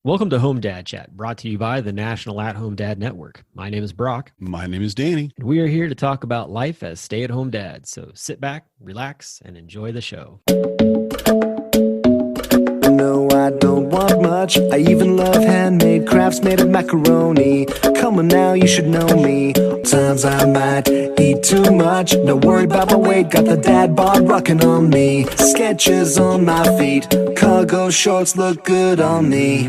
Welcome to Home Dad Chat, brought to you by the National At Home Dad Network. My name is Brock, My name is Danny. and we are here to talk about life as stay at home dads. So sit back, relax, and enjoy the show. No, I don't want much. I even love handmade crafts made of macaroni. Come on now, you should know me. Times I might eat too much. No worry about my weight. Got the dad bod rocking on me. Sketches on my feet. Cargo shorts look good on me.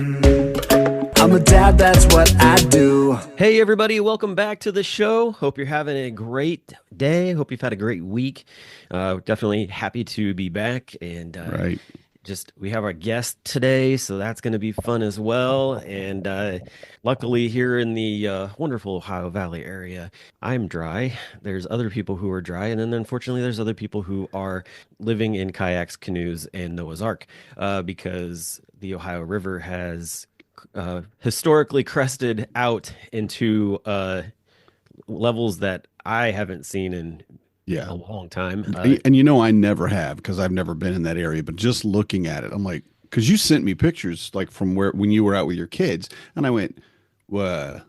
I'm a dad, that's what I do. Hey, everybody, welcome back to the show. Hope you're having a great day. Hope you've had a great week. Definitely happy to be back. And Right. We have our guest today, so that's going to be fun as well. And luckily, here in the wonderful Ohio Valley area, I'm dry. There's other people who are dry, and then unfortunately, there's other people who are living in kayaks, canoes, and Noah's Ark because the Ohio River has historically crested out into levels that I haven't seen in Yeah. a long time. And I never have because I've never been in that area, but just looking at it, I'm like, because you sent me pictures like from when you were out with your kids, and I went, Yeah.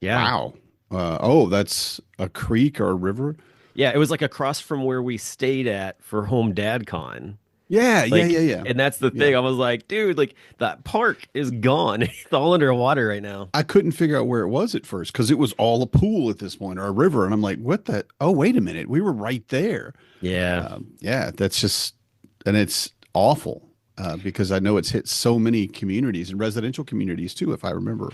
wow. Oh, that's a creek or a river. Yeah, it was like across from where we stayed at for Home Dad Con. Yeah, Like, yeah. and that's the thing. Yeah. I was like, dude, like that park is gone. It's all underwater right now. I couldn't figure out where it was at first because it was all a pool at this point or a river. And I'm like, what the? Oh, wait a minute. We were right there. Yeah. Yeah, that's just, and it's awful because I know it's hit so many communities and residential communities too, if I remember.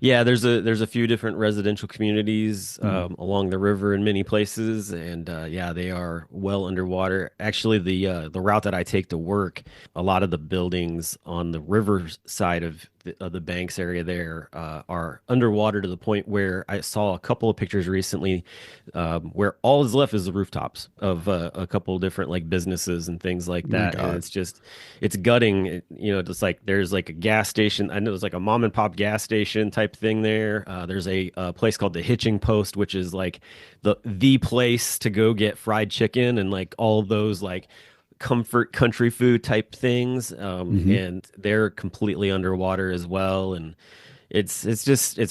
Yeah, there's a few different residential communities along the river in many places, and yeah, they are well underwater. Actually, the route that I take to work, a lot of the buildings on the river side of the Banks area there are underwater to the point where I saw a couple of pictures recently where all is left is the rooftops of a couple of different like businesses and things like My that, and God. it's gutting. Just like there's like a gas station. I know it's like a mom and pop gas station type thing there. There's a place called the Hitching Post, which is like the place to go get fried chicken and like all those like comfort country food type things. Hmm. And they're completely underwater as well. And it's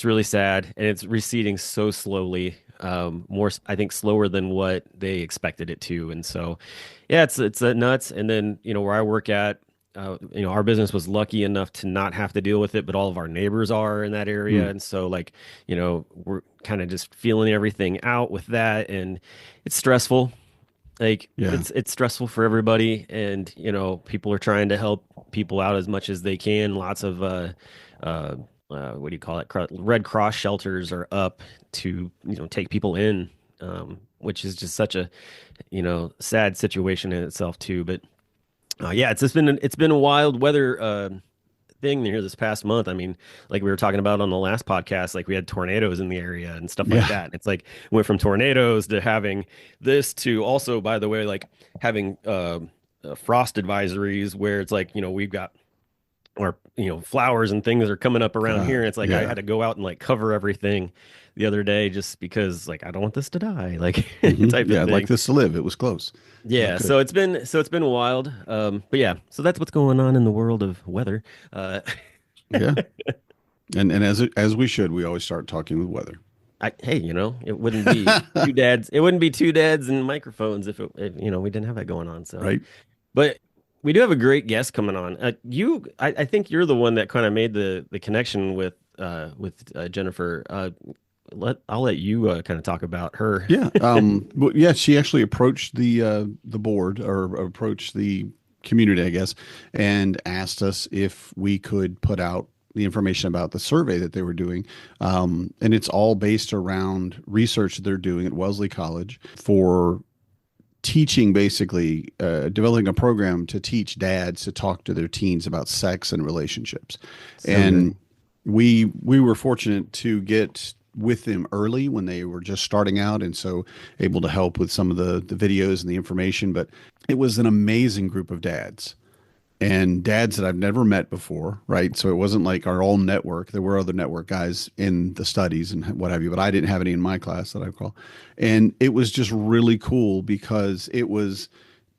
really sad, and it's receding so slowly. More, I think, slower than what they expected it to. And so, yeah, it's nuts. And then where I work at. Our business was lucky enough to not have to deal with it, but all of our neighbors are in that area. Mm. And so, like, we're kind of just feeling everything out with that. And it's stressful. Like, Yeah. it's stressful for everybody. And, people are trying to help people out as much as they can. Lots of, what do you call it? Red Cross shelters are up to, take people in, which is just such a, sad situation in itself, too. But, yeah, it's been a wild weather thing here this past month. I mean, like we were talking about on the last podcast, like we had tornadoes in the area and stuff like Yeah. that. It's like went from tornadoes to having this to also, by the way, like having frost advisories where it's like we've got our flowers and things are coming up around here, and it's like I Yeah. had to go out and like cover everything the other day just because like I don't want this to die, like Hmm. type of Yeah. I'd like thing. this to live. It was close. Yeah, Good. so it's been wild. But yeah, so that's what's going on in the world of weather. Uh, Yeah. And as we should, we always start talking with weather. hey, it wouldn't be two dads. It wouldn't be two dads and microphones if we didn't have that going on. So, Right? but we do have a great guest coming on. I think you're the one that kind of made the connection with Jennifer. I'll let you kind of talk about her. Yeah. But yeah, she actually approached the board or approached the community, I guess, and asked us if we could put out the information about the survey that they were doing. And it's all based around research that they're doing at Wellesley College for teaching, basically developing a program to teach dads to talk to their teens about sex and relationships. So And good. we were fortunate to get with them early when they were just starting out, and so able to help with some of the videos and the information. But it was an amazing group of dads, and dads that I've never met before, right? So it wasn't like our own network. There were other network guys in the studies and what have you, but I didn't have any in my class that I recall. And it was just really cool because it was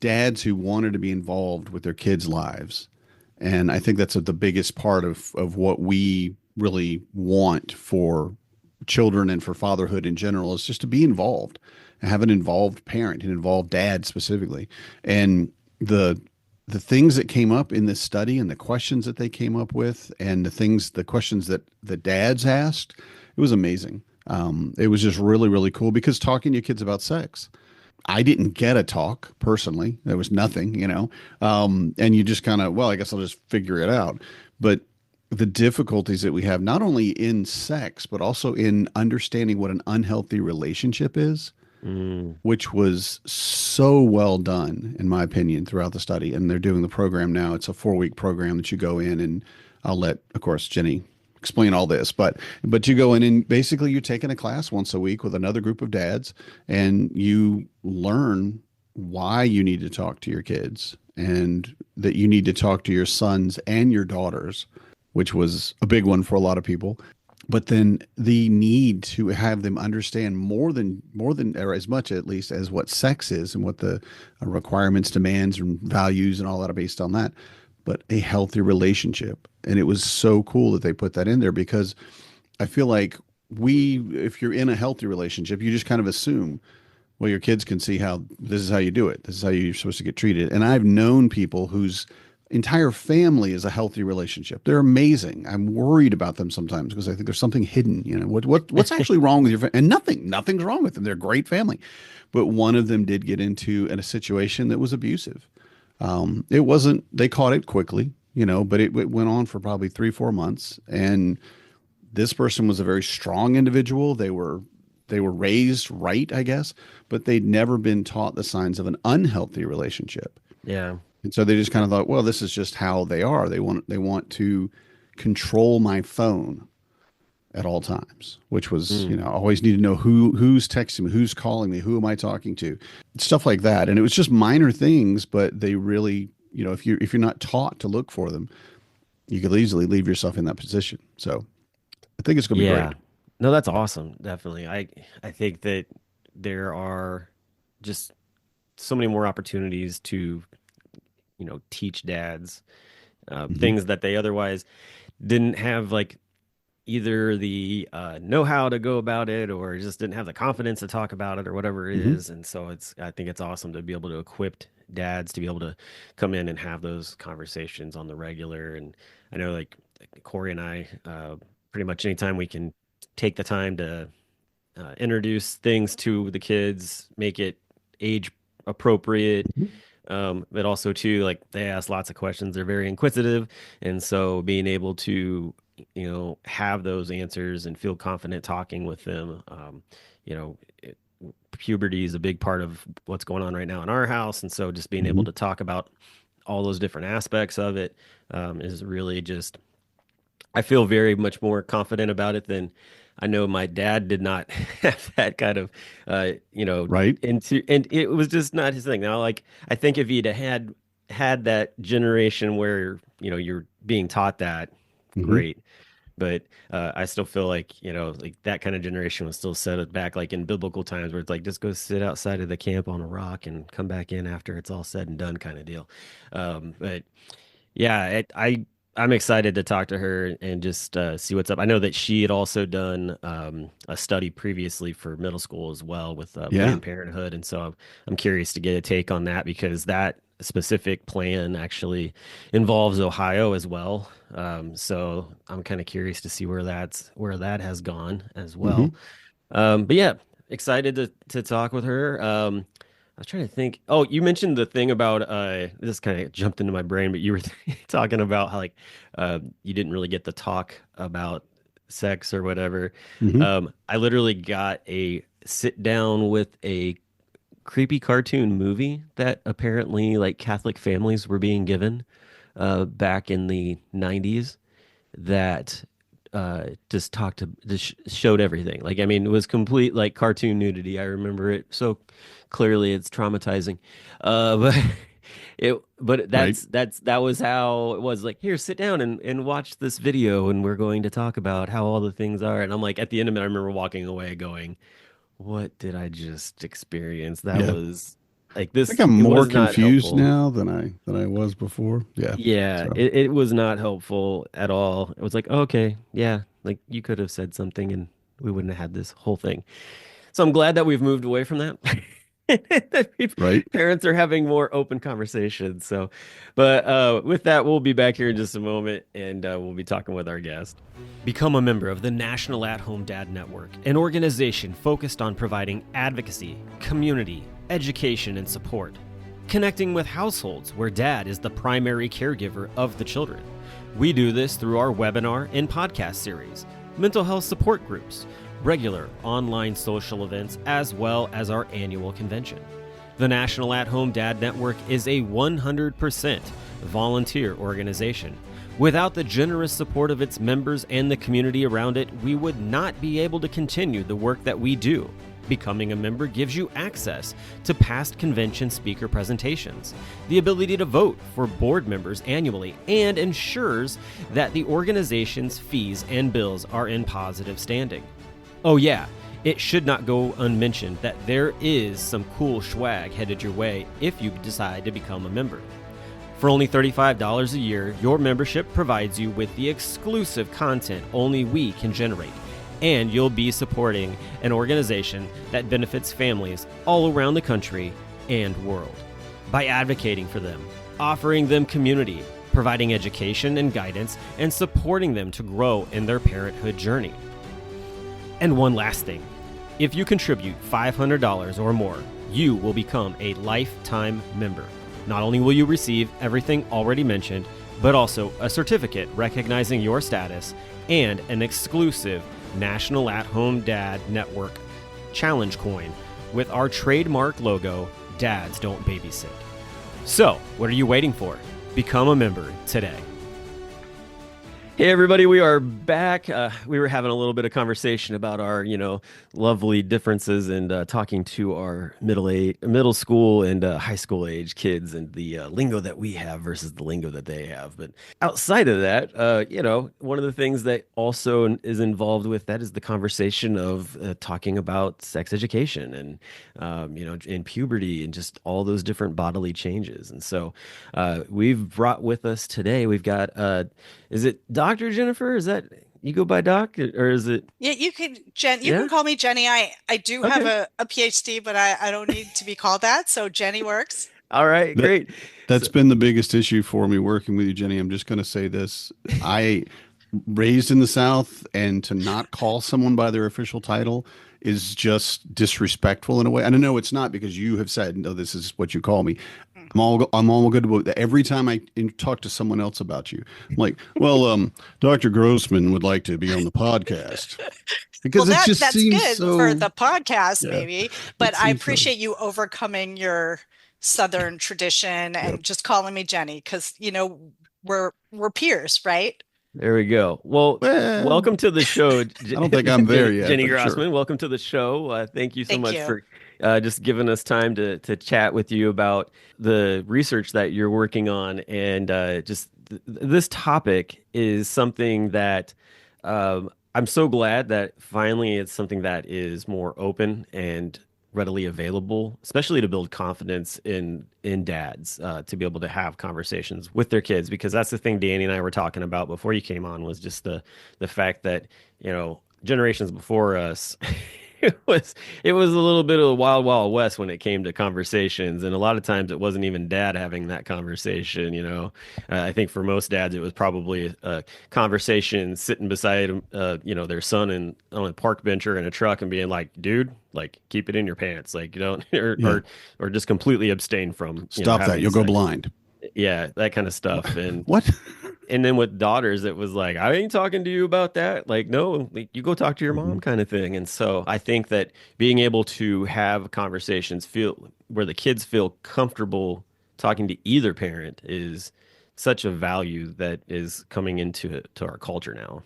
dads who wanted to be involved with their kids' lives. And I think that's the biggest part of what we really want for children and for fatherhood in general is just to be involved, have an involved parent, an involved dad specifically. And the the things that came up in this study and the questions that they came up with and the questions that the dads asked, it was amazing. It was just really, really cool because talking to your kids about sex, I didn't get a talk personally. There was nothing, and you just kind of, well, I guess I'll just figure it out. But the difficulties that we have, not only in sex, but also in understanding what an unhealthy relationship is, Mm, which was so well done, in my opinion, throughout the study. And they're doing the program now. It's a 4-week program that you go in, and I'll let, of course, Jenny explain all this, but you go in and basically you're taking a class once a week with another group of dads, and you learn why you need to talk to your kids and that you need to talk to your sons and your daughters, which was a big one for a lot of people. But then the need to have them understand more than or as much at least as what sex is and what the requirements, demands, and values and all that are based on that, but a healthy relationship. And it was so cool that they put that in there because I feel like if you're in a healthy relationship, you just kind of assume, well, your kids can see how this is how you do it. This is how you're supposed to get treated. And I've known people whose entire family is a healthy relationship. They're amazing. I'm worried about them sometimes because I think there's something hidden. What's actually wrong with your family? And nothing's wrong with them. They're a great family. But one of them did get into a situation that was abusive. It wasn't. They caught it quickly, but it went on for probably 3-4 months. And this person was a very strong individual. They were raised right, I guess, but they'd never been taught the signs of an unhealthy relationship. yeah. And so they just kind of thought, well, this is just how they are. They want to control my phone at all times, which was, Mm, always need to know who's texting me, who's calling me, who am I talking to, stuff like that. And it was just minor things, but they really, if you're not taught to look for them, you could easily leave yourself in that position. So I think it's going to be yeah. great. No, that's awesome. Definitely. I think that there are just so many more opportunities to, teach dads Hmm. things that they otherwise didn't have, like either the know-how to go about it or just didn't have the confidence to talk about it or whatever it Hmm. is. And so I think it's awesome to be able to equip dads to be able to come in and have those conversations on the regular. And I know like Corey and I, pretty much anytime we can take the time to introduce things to the kids, make it age appropriate, but also too, like they ask lots of questions. They're very inquisitive, and so being able to, have those answers and feel confident talking with them. You know, it, Puberty is a big part of what's going on right now in our house, and so just being able Hmm. to talk about all those different aspects of it is really just. I feel very much more confident about it than I know my dad did not have that kind of, uh, you know, Right. and it was just not his thing. Now, like, I think if he'd had that generation where, you're being taught that, Hmm. great. But I still feel like, like that kind of generation was still set it back, like in biblical times where it's like, just go sit outside of the camp on a rock and come back in after it's all said and done kind of deal. But yeah, I'm excited to talk to her and just see what's up. I know that she had also done a study previously for middle school as well with Yeah. Planned Parenthood, and so I'm curious to get a take on that because that specific plan actually involves Ohio as well. So I'm kind of curious to see where that has gone as well. Hmm. But yeah, excited to talk with her. I was trying to think. Oh, you mentioned the thing about this kind of jumped into my brain, but you were talking about how like you didn't really get to talk about sex or whatever. Hmm. I literally got a sit down with a creepy cartoon movie that apparently like Catholic families were being given back in the 90s that just showed everything. Like, I mean, it was complete like cartoon nudity. I remember it so clearly. It's traumatizing. But Right. that was how it was. Like, here, sit down and watch this video, and we're going to talk about how all the things are. And I'm like, at the end of it, I remember walking away going, "What did I just experience? That Yeah. was." Like I this, think I'm it more was not confused helpful. now than I was before. Yeah. Yeah, So, it was not helpful at all. It was like, okay, yeah, like you could have said something and we wouldn't have had this whole thing. So I'm glad that we've moved away from that. That right. parents are having more open conversations. So, but with that, we'll be back here in just a moment and we'll be talking with our guest. Become a member of the National At Home Dad Network, an organization focused on providing advocacy, community, education, and support. Connecting with households where dad is the primary caregiver of the children. We do this through our webinar and podcast series, mental health support groups, regular online social events, as well as our annual convention. The National At Home Dad Network is a 100% volunteer organization. Without the generous support of its members and the community around it, we would not be able to continue the work that we do. Becoming a member gives you access to past convention speaker presentations, the ability to vote for board members annually, and ensures that the organization's fees and bills are in positive standing. Oh yeah, it should not go unmentioned that there is some cool swag headed your way if you decide to become a member. For only $35 a year, your membership provides you with the exclusive content only we can generate, and you'll be supporting an organization that benefits families all around the country and world. By advocating for them, offering them community, providing education and guidance, and supporting them to grow in their parenthood journey. And one last thing, if you contribute $500 or more, you will become a lifetime member. Not only will you receive everything already mentioned, but also a certificate recognizing your status and an exclusive National At Home Dad Network challenge coin with our trademark logo, Dads Don't Babysit. So, what are you waiting for? Become a member today. Hey everybody, we are back. We were having a little bit of conversation about our, lovely differences and talking to our middle school and high school age kids and the lingo that we have versus the lingo that they have. But outside of that, one of the things that also is involved with that is the conversation of talking about sex education and, in puberty and just all those different bodily changes. And so we've brought with us today, we've got is it Dr. Jennifer? Is that you go by Doc or is it? Yeah, you can Jen, you Yeah. can call me Jenny. I do have Okay. a PhD, but I don't need to be called that. So Jenny works. All right. That Great. that's So, been the biggest issue for me working with you, Jenny. I'm just going to say this. I raised in the South, and to not call someone by their official title is just disrespectful in a way. And I know it's not because you have said, no, this is what you call me. I'm all good with that. Every time I talk to someone else about you, I'm like, well, Dr. Grossman would like to be on the podcast Well, because it just that's seems good for so, the podcast, yeah, maybe. it But I seems so, appreciate you overcoming your Southern tradition yeah. and just calling me Jenny because we're peers, right? there we go. Well, Well, welcome to the show, I don't think I'm there yet, Jenny but sure. Grossman. Welcome to the show. Thank you so Thank much you. for just giving us time to chat with you about the research that you're working on. And this topic is something that I'm so glad that finally it's something that is more open and readily available, especially to build confidence in dads to be able to have conversations with their kids, because that's the thing Danny and I were talking about before you came on was just the fact that generations before us it was a little bit of the wild wild west when it came to conversations, and a lot of times it wasn't even dad having that conversation. I think for most dads it was probably a conversation sitting beside their son on a park bench or in a truck and being like, dude, like keep it in your pants, like you don't or Yeah. or just completely abstain from Stop that. having You'll go sex. blind. Yeah, that kind of stuff. And What? and then with daughters, it was like, I ain't talking to you about that. Like, no, like, you go talk to your mom Mhm. kind of thing. And so I think that being able to have conversations feel where the kids feel comfortable talking to either parent is such a value that is coming into to our culture now.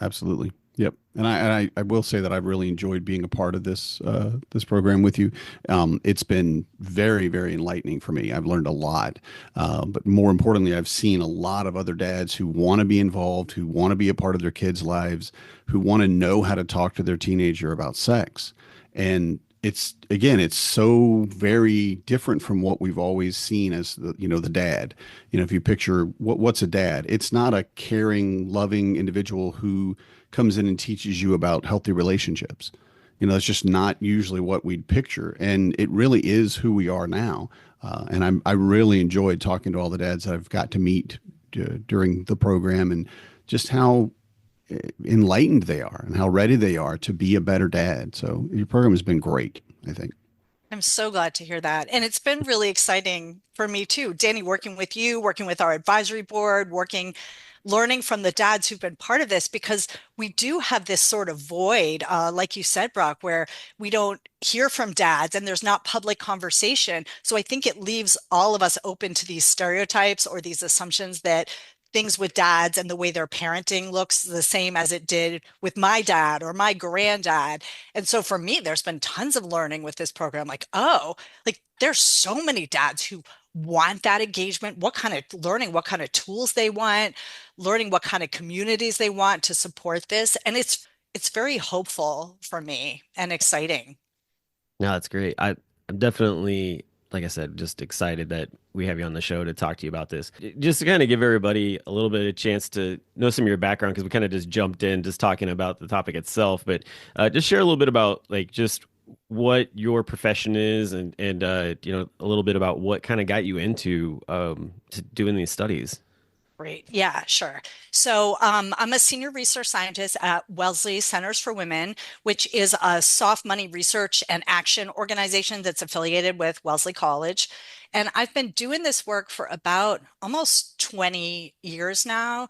Absolutely. Yep. And I will say that I've really enjoyed being a part of this program with you. It's been very, very enlightening for me. I've learned a lot. But more importantly, I've seen a lot of other dads who want to be involved, who want to be a part of their kids' lives, who want to know how to talk to their teenager about sex. And it's again, it's so very different from what we've always seen as the dad. If you picture what's a dad, it's not a caring, loving individual who comes in and teaches you about healthy relationships. It's just not usually what we'd picture, and it really is who we are now. And I really enjoyed talking to all the dads I've got to meet during the program, and just how enlightened they are and how ready they are to be a better dad. So your program has been great, I think. I'm so glad to hear that. And it's been really exciting for me too. Danny, working with you, working with our advisory board, learning from the dads who've been part of this, because we do have this sort of void, like you said, Brock, where we don't hear from dads and there's not public conversation. So I think it leaves all of us open to these stereotypes or these assumptions that things with dads and the way their parenting looks the same as it did with my dad or my granddad. And so for me, there's been tons of learning with this program. Like, oh, like there's so many dads who want that engagement, what kind of learning, what kind of tools they want, learning what kind of communities they want to support this. And it's very hopeful for me and exciting. No, that's great. I'm definitely, like I said, just excited that we have you on the show to talk to you about this. Just to kind of give everybody a little bit of a chance to know some of your background, because we kind of just jumped in just talking about the topic itself, but just share a little bit about like just what your profession is and a little bit about what kind of got you into to doing these studies. Great. Yeah, sure. So I'm a senior research scientist at Wellesley Centers for Women, which is a soft money research and action organization that's affiliated with Wellesley College. And I've been doing this work for about almost 20 years now.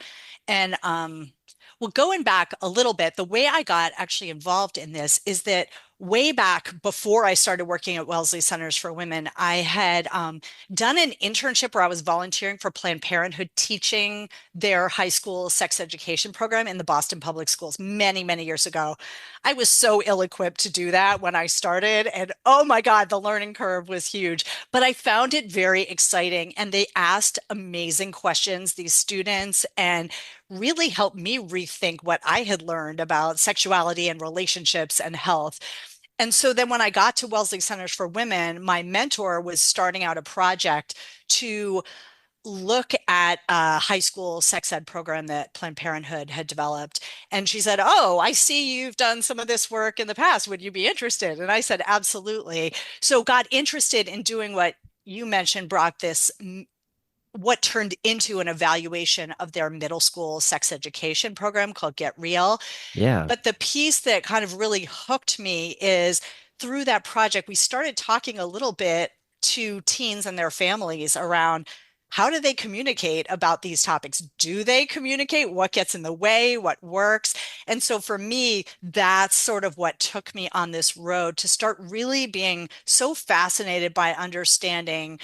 And well, going back a little bit, the way I got actually involved in this is that way back before I started working at Wellesley Centers for Women, I had done an internship where I was volunteering for Planned Parenthood, teaching their high school sex education program in the Boston Public Schools many, many years ago. I was so ill-equipped to do that when I started, and oh my God, the learning curve was huge. But I found it very exciting, and they asked amazing questions, these students, and really helped me rethink what I had learned about sexuality and relationships and health. And so then when I got to Wellesley Centers for Women, my mentor was starting out a project to look at a high school sex ed program that Planned Parenthood had developed. And she said, "Oh, I see you've done some of this work in the past. Would you be interested?" And I said, "Absolutely." So got interested in doing what you mentioned, Brock, this what turned into an evaluation of their middle school sex education program called Get Real. Yeah. But the piece that kind of really hooked me is through that project, we started talking a little bit to teens and their families around how do they communicate about these topics? Do they communicate? What gets in the way? What works? And so for me, that's sort of what took me on this road to start really being so fascinated by understanding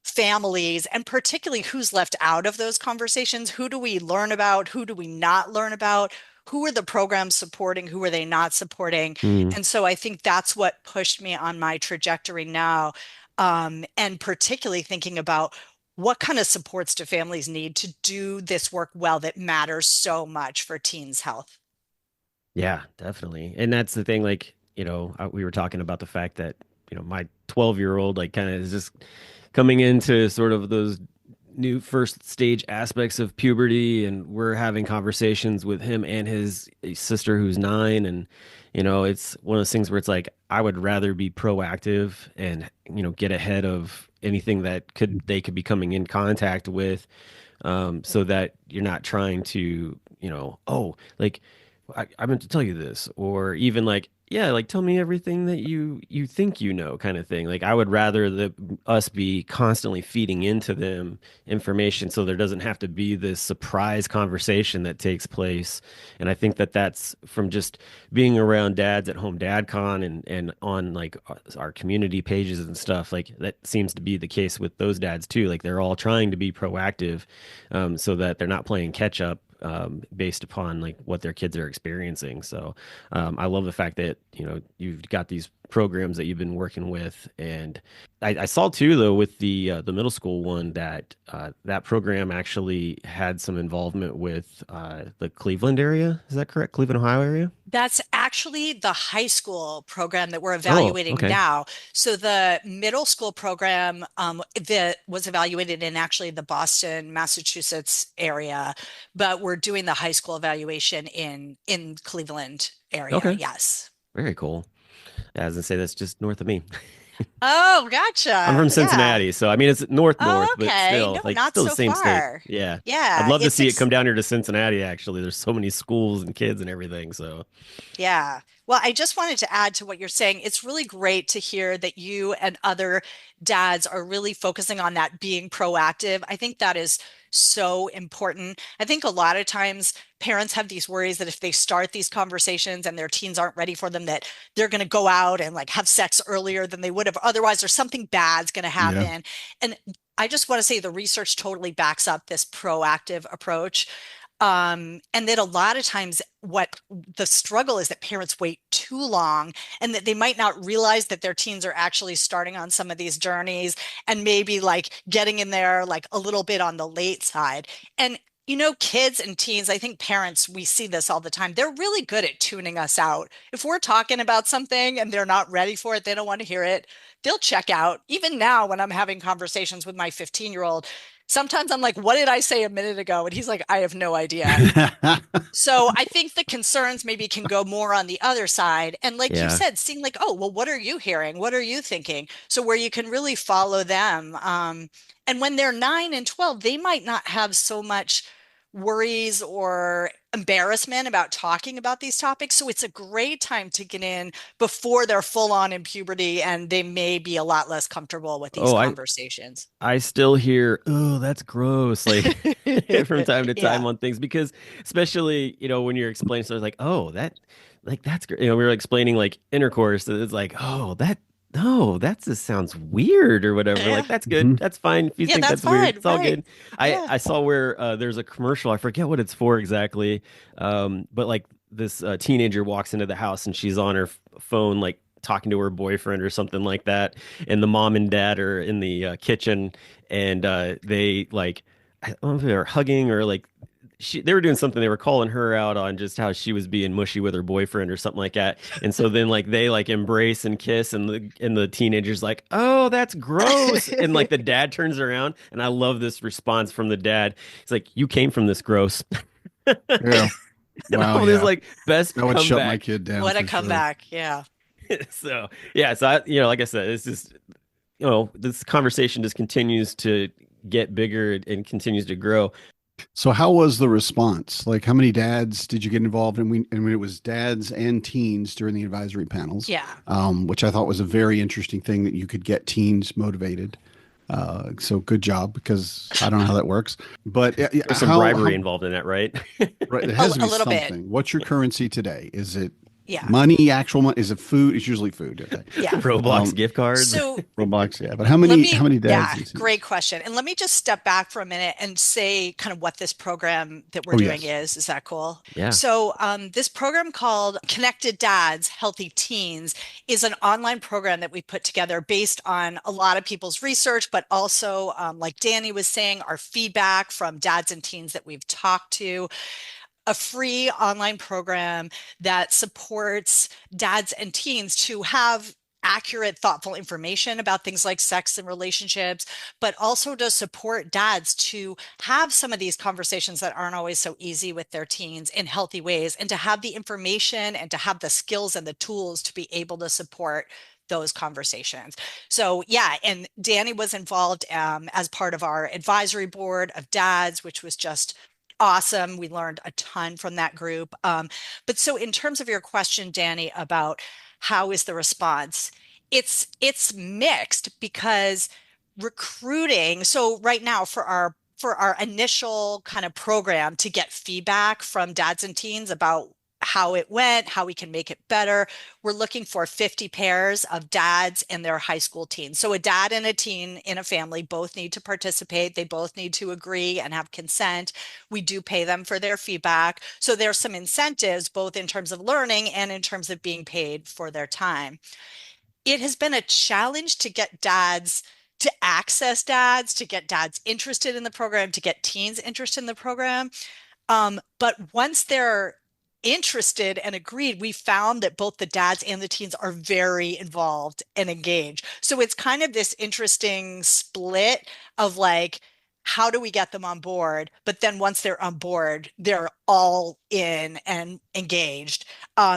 families and particularly who's left out of those conversations. Who do we learn about? Who do we not learn about? Who are the programs supporting? Who are they not supporting? Mm. And so I think that's what pushed me on my trajectory now. And particularly thinking about what kind of supports do families need to do this work well that matters so much for teens' health. Yeah, definitely. And that's the thing, like, we were talking about the fact that, my 12-year-old, like, kind of is just coming into sort of those new first stage aspects of puberty. And we're having conversations with him and his sister who's 9. And, it's one of those things where it's like, I would rather be proactive and, get ahead of anything that they could be coming in contact with, so that you're not trying to, oh, like, I meant to tell you this, or even like, yeah, like tell me everything that you think kind of thing. Like I would rather us be constantly feeding into them information, so there doesn't have to be this surprise conversation that takes place. And I think that that's from just being around dads at Home Dad Con and on like our community pages and stuff. Like that seems to be the case with those dads too. Like they're all trying to be proactive, so that they're not playing catch up, based upon like what their kids are experiencing. So I love the fact that you've got these programs that you've been working with. And I saw too, though, with the middle school one that that program actually had some involvement with the Cleveland area. Is that correct? Cleveland, Ohio area? That's actually the high school program that we're Oh, evaluating okay. now. So the middle school program that was evaluated in actually the Boston, Massachusetts area, but we're doing the high school evaluation in Cleveland area. Okay. Yes. Very cool. As I say, that's just north of me. Oh, I'm gotcha. from Yeah. Cincinnati, so I mean it's north Oh, north, but okay. still No, like not still the so same state. far. Yeah. I'd Yeah, love to it's see it ex come down here to Cincinnati actually. There's so many schools and kids and everything, so Yeah. Well, I just wanted to add to what you're saying. It's really great to hear that you and other dads are really focusing on that being proactive. I think that is so important. I think a lot of times parents have these worries that if they start these conversations and their teens aren't ready for them, that they're going to go out and like have sex earlier than they would have otherwise, or something bad's going to Yeah. happen. And I just want to say the research totally backs up this proactive approach. And that a lot of times what the struggle is that parents wait too long and that they might not realize that their teens are actually starting on some of these journeys and maybe like getting in there like a little bit on the late side. And kids and teens, I think parents, we see this all the time. They're really good at tuning us out. If we're talking about something and they're not ready for it, they don't want to hear it, they'll check out. Even now, when I'm having conversations with my 15-year-old, sometimes I'm like, what did I say a minute ago? And he's like, I have no idea. So I think the concerns maybe can go more on the other side. And like you yeah. said, seeing like, oh, well, what are you hearing? What are you thinking? So where you can really follow them. And when they're 9 and 12, they might not have so much worries or embarrassment about talking about these topics. So it's a great time to get in before they're full on in puberty and they may be a lot less comfortable with these Oh, conversations. I still hear, "Oh, that's gross," like from time to time Yeah. on things because especially, when you're explaining something like, "Oh, that's great." We were explaining like intercourse, and it's like, "Oh, that no, that just sounds weird or whatever." Like, Yeah. that's good. Mhm. That's fine. If you Yeah, think that's that's weird, fine. it's all Right. good. I Yeah. I saw where there's a commercial. I forget what it's for exactly. But like this teenager walks into the house and she's on her phone like talking to her boyfriend or something like that, and the mom and dad are in the kitchen and they like I don't know if they were hugging or like they were doing something. They were calling her out on just how she was being mushy with her boyfriend or something like that. And so then like they like embrace and kiss, and the teenager's like, "Oh, that's gross." And like the dad turns around, and I love this response from the dad. He's like, "You came from this gross." Yeah. And Wow. all this Yeah. like best That would shut my comeback. kid down What a for sure. comeback. Yeah. So yeah, so like I said, it's just this conversation just continues to get bigger and continues to grow. So how was the response? Like how many dads did you get involved in? And when it was dads and teens during the advisory panels, Yeah. which I thought was a very interesting thing that you could get teens motivated. So good job because I don't know how that works, but There's some how bribery involved in that, right? right, there A, has to a be little bit. something. What's your currency today? Is it Yeah. money, actual money? Is it food? It's usually food. Okay. Yeah. Roblox Um, gift cards. So Roblox, yeah. But how many dads yeah, and teens? great question. And let me just step back for a minute and say kind of what this program that we're Oh doing yes. is. Is that cool? Yeah. So, this program called Connected Dads, Healthy Teens is an online program that we put together based on a lot of people's research, but also, like Danny was saying, our feedback from dads and teens that we've talked to, a free online program that supports dads and teens to have accurate, thoughtful information about things like sex and relationships, but also to support dads to have some of these conversations that aren't always so easy with their teens in healthy ways, and to have the information and to have the skills and the tools to be able to support those conversations. So, yeah, and Danny was involved as part of our advisory board of dads, which was just awesome. We learned a ton from that group. But so in terms of your question, Danny, about how is the response, it's mixed because recruiting. So right now for our initial kind of program to get feedback from dads and teens about how it went, how we can make it better. We're looking for 50 pairs of dads and their high school teens. So a dad and a teen in a family both need to participate. They both need to agree and have consent. We do pay them for their feedback. So there's some incentives both in terms of learning and in terms of being paid for their time. It has been a challenge to get dads to access dads, to get dads interested in the program, to get teens interested in the program. But once they're interested and agreed, we found that both the dads and the teens are very involved and engaged. So it's kind of this interesting split of like, how do we get them on board? But then once they're on board, they're all in and engaged.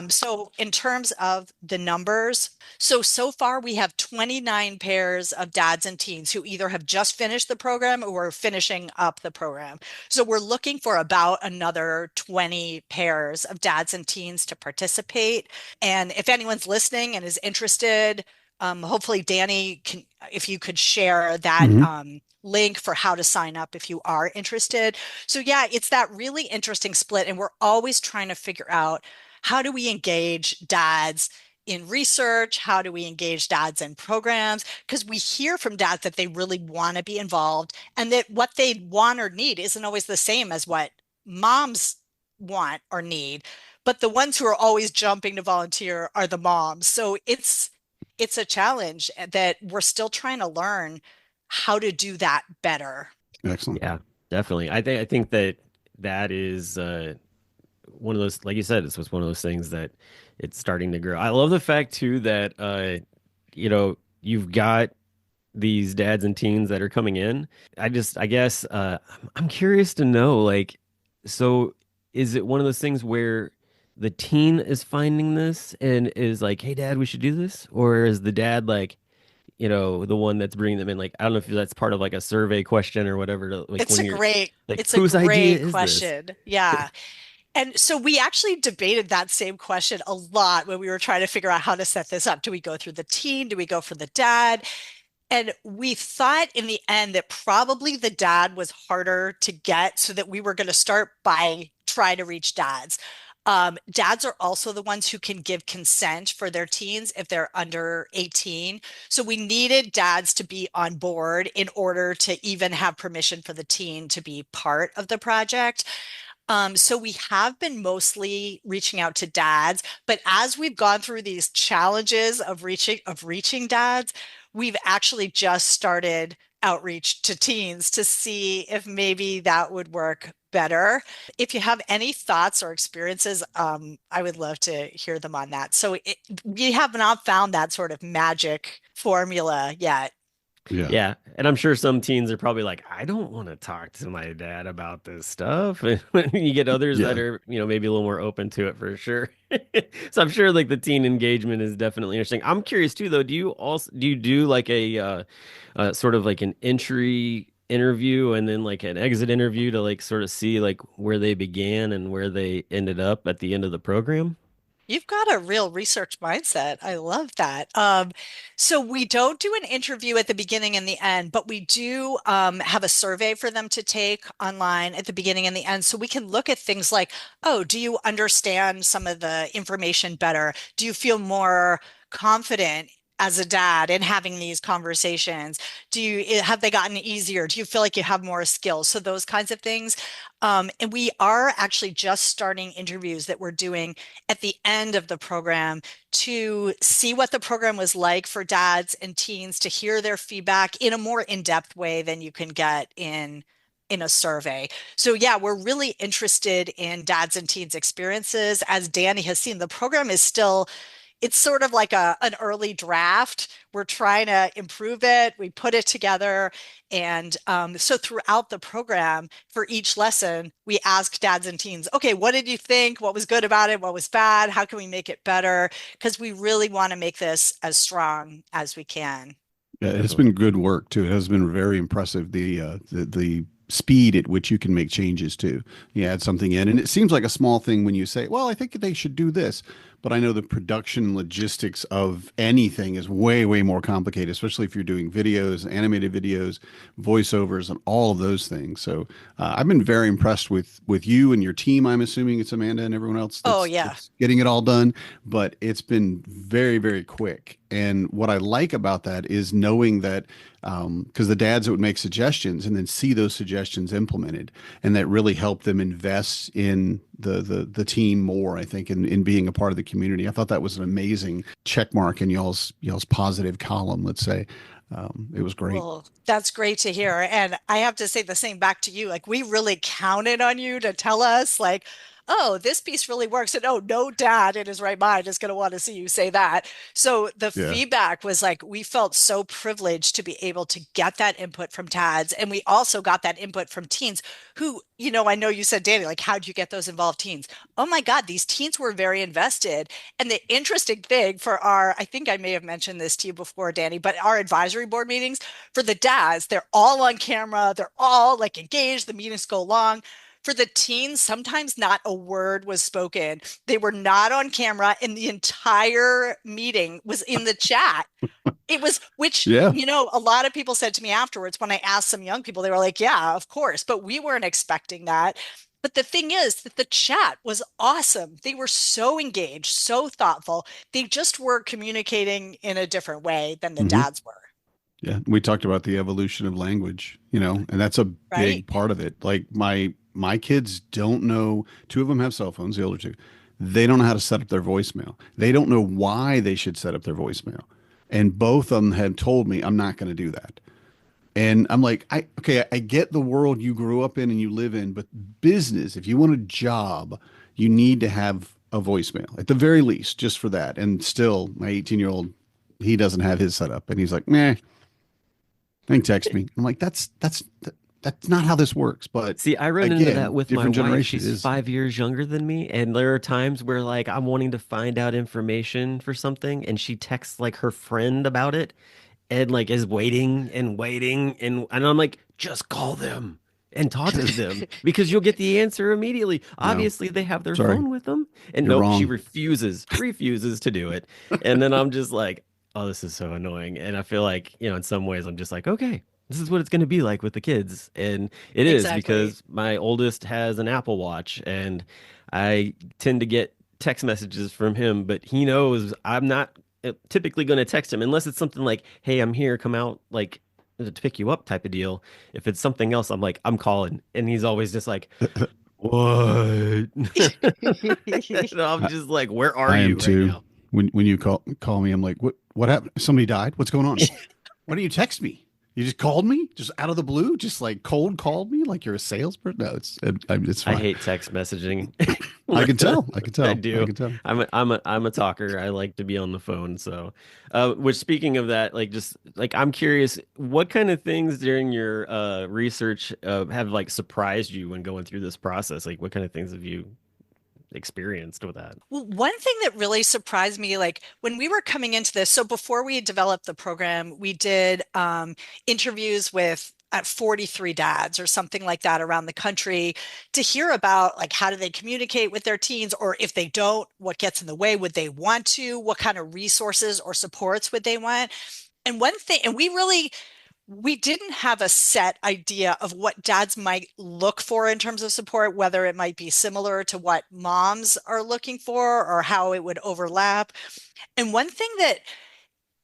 So in terms of the numbers, so far we have 29 pairs of dads and teens who either have just finished the program or are finishing up the program. So we're looking for about another 20 pairs of dads and teens to participate. And if anyone's listening and is interested, hopefully Danny can, if you could share that Hmm. link for how to sign up if you are interested. So yeah, it's that really interesting split, and we're always trying to figure out how do we engage dads in research? How do we engage dads in programs? Because we hear from dads that they really want to be involved and that what they want or need isn't always the same as what moms want or need. But the ones who are always jumping to volunteer are the moms. So it's a challenge that we're still trying to learn how to do that better. Excellent. Yeah, definitely. I think that that is one of those, like you said, this was one of those things that it's starting to grow. I love the fact too that you've got these dads and teens that are coming in. I guess I'm curious to know, like, so is it one of those things where the teen is finding this and is like, "Hey, dad, we should do this," or is the dad like, the one that's bringing them in? Like, I don't know if that's part of like a survey question or whatever. Like, It's when a you're great like, it's a whose idea great is this? question. Yeah. And so we actually debated that same question a lot when we were trying to figure out how to set this up. Do we go through the teen? Do we go for the dad? And we thought in the end that probably the dad was harder to get, so that we were going to start by trying to reach dads. Dads are also the ones who can give consent for their teens if they're under 18. So we needed dads to be on board in order to even have permission for the teen to be part of the project. So we have been mostly reaching out to dads, but as we've gone through these challenges of reaching dads, we've actually just started outreach to teens to see if maybe that would work better. If you have any thoughts or experiences, I would love to hear them on that. We have not found that sort of magic formula yet. Yeah. Yeah, and I'm sure some teens are probably like, I don't want to talk to my dad about this stuff. And when you get others that Yeah. are, maybe a little more open to it for sure. So I'm sure like the teen engagement is definitely interesting. I'm curious too, though. Do you do like a sort of like an entry interview and then like an exit interview to like sort of see like where they began and where they ended up at the end of the program? You've got a real research mindset. I love that. So we don't do an interview at the beginning and the end, but we do have a survey for them to take online at the beginning and the end. So we can look at things like, oh, do you understand some of the information better? Do you feel more confident as a dad in having these conversations? Have they gotten easier? Do you feel like you have more skills? So those kinds of things. And we are actually just starting interviews that we're doing at the end of the program to see what the program was like for dads and teens, to hear their feedback in a more in-depth way than you can get in a survey. So yeah, we're really interested in dads and teens experiences. As Danny has seen, the program is still, it's sort of like an early draft. We're trying to improve it. We put it together. And so throughout the program, for each lesson, we ask dads and teens, okay, what did you think? What was good about it? What was bad? How can we make it better? Because we really want to make this as strong as we can. Yeah, it's Definitely. been good work too. It has been very impressive the speed at which you can make changes too. You add something in, and it seems like a small thing when you say, "Well, I think they should do this," but I know the production logistics of anything is way, way more complicated, especially if you're doing videos, animated videos, voiceovers, and all of those things. So I've been very impressed with you and your team. I'm assuming it's Amanda and everyone else Oh, that's yeah. that's getting it all done, but it's been very, very quick And what I like about that is knowing that, because the dads would make suggestions and then see those suggestions implemented, and that really helped them invest in the team more, I think, in being a part of the community. I thought that was an amazing check mark in y'all's positive column, let's say. It was great. Well, that's great to hear. And I have to say the same back to you. Like, we really counted on you to tell us, like, oh, this piece really works. And oh, no dad in his right mind is going to want to see you say that. So the Yeah. feedback was like, we felt so privileged to be able to get that input from dads. And we also got that input from teens who, I know you said, Danny, like, how'd you get those involved teens? Oh my God, these teens were very invested. And the interesting thing for I think I may have mentioned this to you before, Danny, but our advisory board meetings, for the dads, they're all on camera, they're all like engaged, the meetings go long. For the teens, sometimes not a word was spoken. They were not on camera, and the entire meeting was in the chat. It was, which, Yeah. a lot of people said to me afterwards when I asked some young people, they were like, yeah, of course, but we weren't expecting that. But the thing is that the chat was awesome. They were so engaged, so thoughtful. They just were communicating in a different way than the Hmm. dads were, Yeah, we talked about the evolution of language, and that's a right? big part of it. Like my kids don't know, two of them have cell phones, the older two. They don't know how to set up their voicemail. They don't know why they should set up their voicemail. And both of them had told me, I'm not going to do that. And I'm like, I get the world you grew up in and you live in, but business, if you want a job, you need to have a voicemail at the very least, just for that. And still, my 18-year-old, he doesn't have his set up, and he's like, nah, they can text me. I'm like, that's not how this works. But See, I run into that again, with my different wife. generation She's is, 5 years younger than me, and there are times where like I'm wanting to find out information for something, and she texts like her friend about it, and like is waiting and waiting, and I'm like, just call them and talk to them because you'll get the answer immediately. no, Obviously, they have their sorry, phone with them, and you're nope, she wrong. refuses to do it, and then I'm just like, oh, this is so annoying, and I feel like in some ways I'm just like, okay. This is what it's going to be like with the kids. And it is Exactly. because my oldest has an Apple Watch and I tend to get text messages from him, but he knows I'm not typically going to text him unless it's something like, "Hey, I'm here, come out like to pick you up" type of deal. If it's something else, I'm like, "I'm calling." And he's always just like, "What?" And I'm I, just like, "Where are I am you right too. now?" When you call me, I'm like, what happened? Somebody died? What's going on? Why don't you text me? You just called me, just out of the blue, just like cold called me, like you're a salesperson. No, it's I fine. hate text messaging. I can tell. I can I tell. I do. can tell. I'm a talker. I like to be on the phone. So, which speaking of that, like just like I'm curious, what kind of things during your research have like surprised you when going through this process? Like, what kind of things have you experienced with that? Well, one thing that really surprised me, like when we were coming into this, so before we developed the program, we did interviews with 43 dads or something like that around the country to hear about like how do they communicate with their teens, or if they don't, what gets in the way? Would they want to? What kind of resources or supports would they want? And one thing, and we didn't have a set idea of what dads might look for in terms of support, whether it might be similar to what moms are looking for or how it would overlap. And one thing that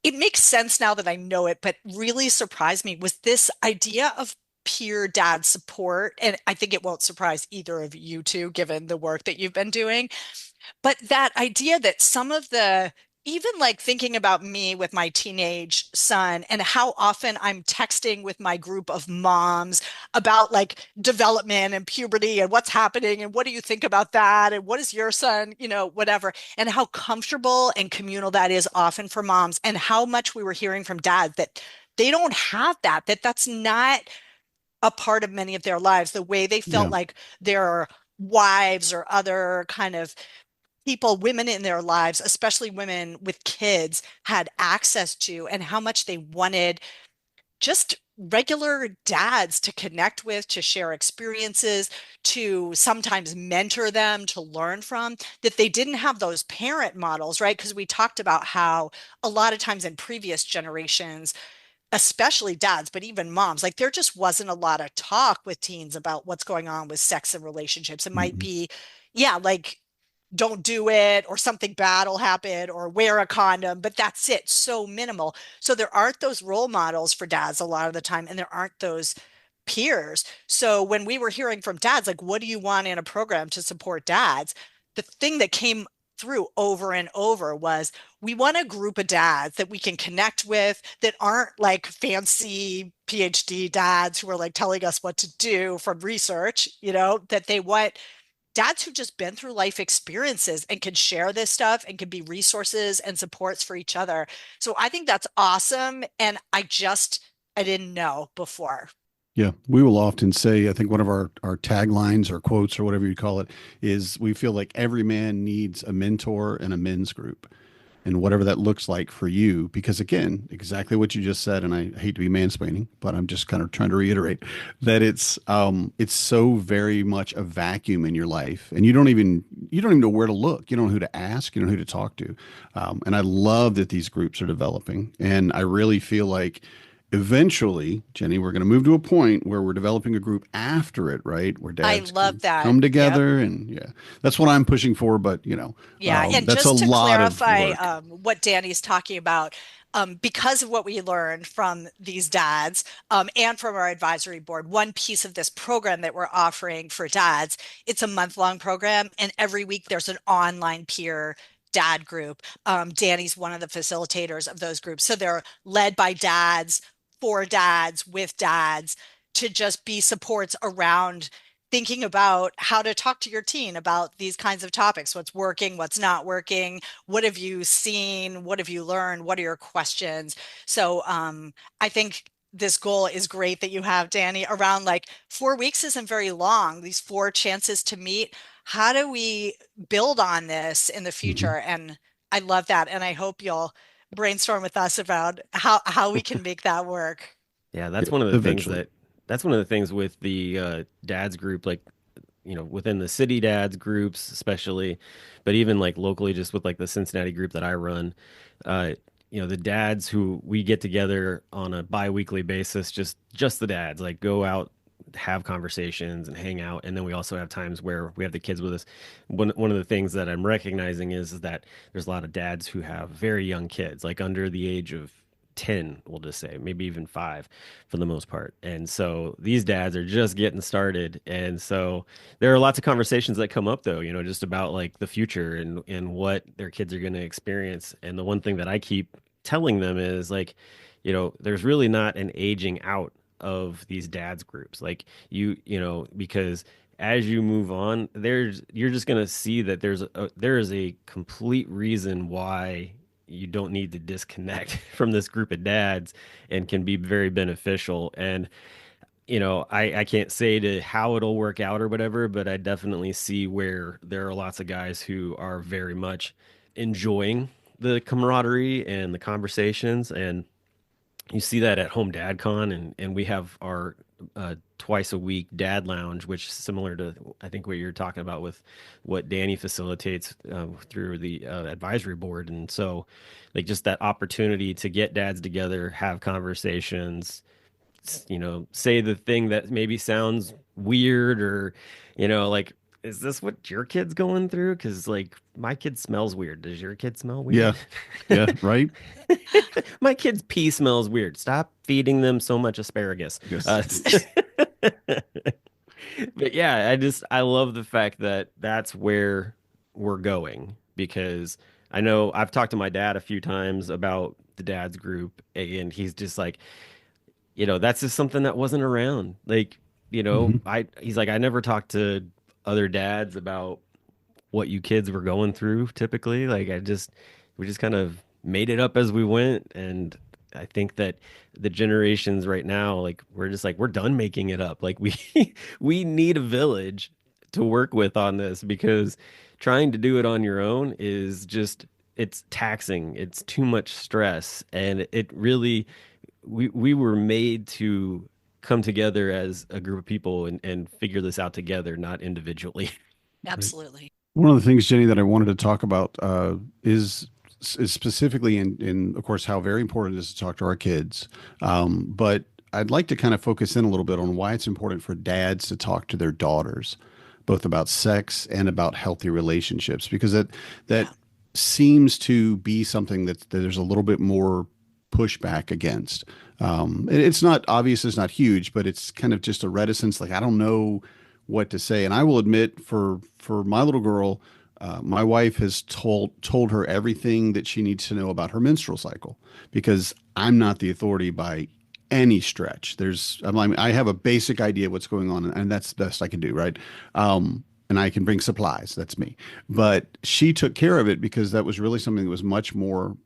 it makes sense now that I know it, but really surprised me was this idea of peer dad support. And I think it won't surprise either of you two, given the work that you've been doing. But that idea that some of even like thinking about me with my teenage son and how often I'm texting with my group of moms about like development and puberty and what's happening and what do you think about that and what is your son, whatever, and how comfortable and communal that is often for moms and how much we were hearing from dads that they don't have that's not a part of many of their lives, the way they felt Yeah. like their wives or other kind of people, women in their lives, especially women with kids, had access to, and how much they wanted just regular dads to connect with, to share experiences, to sometimes mentor them, to learn from, that they didn't have those parent models, right? Because we talked about how a lot of times in previous generations, especially dads, but even moms, like there just wasn't a lot of talk with teens about what's going on with sex and relationships. It might Mhm. be, yeah, like don't do it, or something bad will happen, or wear a condom, but that's it. So minimal. So there aren't those role models for dads a lot of the time, and there aren't those peers. So when we were hearing from dads, like, what do you want in a program to support dads? The thing that came through over and over was we want a group of dads that we can connect with that aren't like fancy PhD dads who are like telling us what to do from research, that they want dads who've just been through life experiences and can share this stuff and can be resources and supports for each other. So I think that's awesome. And I didn't know before. Yeah, we will often say, I think one of our taglines or quotes or whatever you call it is we feel like every man needs a mentor and a men's group and whatever that looks like for you. Because again, exactly what you just said, and I hate to be mansplaining, but I'm just kind of trying to reiterate that it's so very much a vacuum in your life, and you don't even know where to look. You don't know who to ask. You don't know who to talk to. And I love that these groups are developing, and I really feel like eventually, Jenny, we're going to move to a point where we're developing a group after it, right? Where I dads love can that. come Yep. together, and yeah, that's what I'm pushing for. But Yeah, and that's a just to lot of clarify work. what Danny's talking about, because of what we learned from these dads and from our advisory board, one piece of this program that we're offering for dads, it's a month-long program, and every week there's an online peer dad group. Danny's one of the facilitators of those groups. So they're led by dads, for dads, with dads, to just be supports around thinking about how to talk to your teen about these kinds of topics, what's working, what's not working, what have you seen, what have you learned, what are your questions. So I think this goal is great that you have, Danny, around like 4 weeks isn't very long, these four chances to meet. How do we build on this in the Mhm. future? And I love that, and I hope you'll brainstorm with us about how we can make that work. Yeah, Yeah, eventually. that's one of the things with the dads group, like within the city dads groups, especially, but even like locally, just with like the Cincinnati group that I run, uh, the dads who we get together on a bi-weekly basis, just the dads, like go out, have conversations and hang out. And then we also have times where we have the kids with us. One of the things that I'm recognizing is that there's a lot of dads who have very young kids, like under the age of 10, we'll just say, maybe even 5 for the most part. And so these dads are just getting started. And so there are lots of conversations that come up though, just about like the future and what their kids are going to experience. And the one thing that I keep telling them is like, there's really not an aging out of these dads groups. Like because as you move on, you're just going to see that there is a complete reason why you don't need to disconnect from this group of dads and can be very beneficial. And I can't say to how it'll work out or whatever, but I definitely see where there are lots of guys who are very much enjoying the camaraderie and the conversations. And you see that at Home Dad Con, and we have our twice a week dad lounge, which is similar to I think what you're talking about with what Danny facilitates through the advisory board. And so like just that opportunity to get dads together, have conversations, say the thing that maybe sounds weird, or like, is this what your kid's going through? Because like my kid smells weird. Does your kid smell Yeah, weird? yeah, right. My kid's pee smells weird. Stop feeding them so much asparagus. Yes. But yeah, I love the fact that that's where we're going, because I know I've talked to my dad a few times about the dad's group, and he's just like, that's just something that wasn't around. Like, Hmm. he's like, I never talked to other dads about what you kids were going through typically. Like we just kind of made it up as we went. And I think that the generations right now, like we're just like, we're done making it up. Like we, we need a village to work with on this, because trying to do it on your own is just, it's taxing. It's too much stress. And it really, we were made to come together as a group of people and figure this out together, not individually. Right. Absolutely. One of the things, Jenny, that I wanted to talk about is specifically in, of course, how very important it is to talk to our kids. But I'd like to kind of focus in a little bit on why it's important for dads to talk to their daughters, both about sex and about healthy relationships, because that Yeah. seems to be something that there's a little bit more pushback against. It's not obvious, it's not huge, but it's kind of just a reticence. Like, I don't know what to say. And I will admit, for my little girl, my wife has told her everything that she needs to know about her menstrual cycle, because I'm not the authority by any stretch. I have a basic idea what's going on, and that's the best I can do, right? And I can bring supplies. That's me. But she took care of it because that was really something that was much more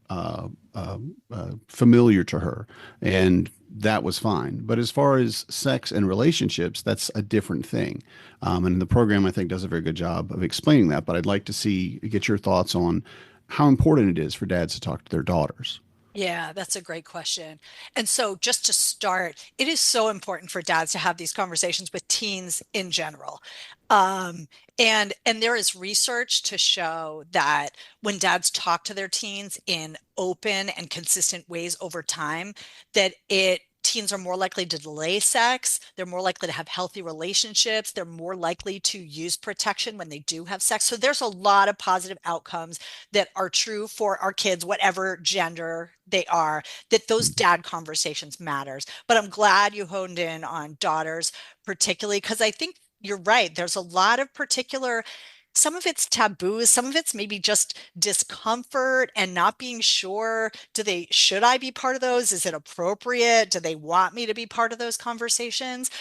familiar to her, and that was fine. But as far as sex and relationships, that's a different thing. And the program, I think, does a very good job of explaining that. But I'd like to get your thoughts on how important it is for dads to talk to their daughters. Yeah, that's a great question. And so, just to start, it is so important for dads to have these conversations with teens in general. Um, and there is research to show that when dads talk to their teens in open and consistent ways over time, that it teens are more likely to delay sex, they're more likely to have healthy relationships, they're more likely to use protection when they do have sex. So there's a lot of positive outcomes that are true for our kids, whatever gender they are, that those dad conversations matters. But I'm glad you honed in on daughters, particularly because I think you're right. There's a lot of particular, some of it's taboos, some of it's maybe just discomfort and not being sure. Should I be part of those? Is it appropriate? Do they want me to be part of those conversations?